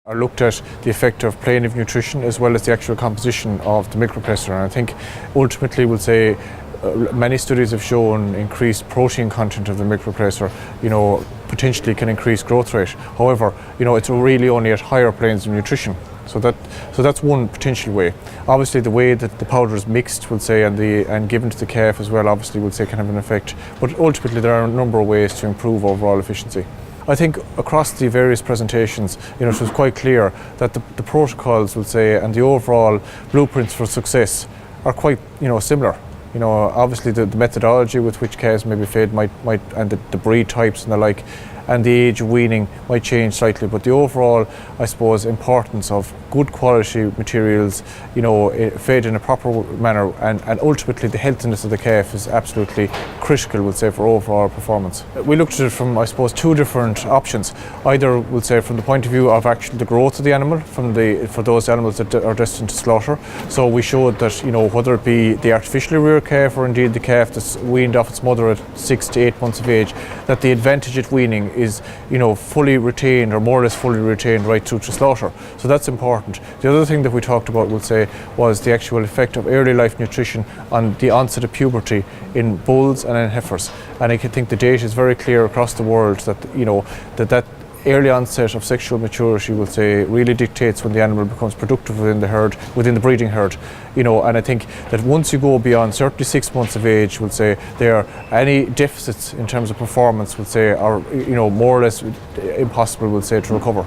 I looked at the effect of plain of nutrition as well as the actual composition of the milk replacement, and I think ultimately we'll say many studies have shown increased protein content of the milk replacer, potentially can increase growth rate. However, it's really only at higher planes of nutrition. So that's one potential way. Obviously, the way that the powder is mixed, we'll say, and given to the calf as well, obviously, we'll say, can have an effect. But ultimately, there are a number of ways to improve overall efficiency. I think across the various presentations, it was quite clear that the protocols, we'll say, and the overall blueprints for success are quite, similar. Obviously the methodology with which calves may be fed might and the breed types and the like, and the age of weaning might change slightly, but the overall, I suppose, importance of good quality materials, fed in a proper manner, and ultimately the healthiness of the calf is absolutely critical, we'll say, for overall performance. We looked at it from, I suppose, two different options. Either, we'll say, from the point of view of actually the growth of the animal, for those animals that are destined to slaughter. So we showed that, whether it be the artificially reared calf or indeed the calf that's weaned off its mother at 6 to 8 months of age, that the advantage at weaning is, fully retained, or more or less fully retained, right through to slaughter. So that's important. The other thing that we talked about, we'll say, was the actual effect of early life nutrition on the onset of puberty in bulls and in heifers. And I think the data is very clear across the world that, that early onset of sexual maturity, we'll say, really dictates when the animal becomes productive within the herd, within the breeding herd. And I think that once you go beyond certainly 6 months of age, we'll say, there are any deficits in terms of performance, we'll say, are more or less impossible, we'll say, to recover.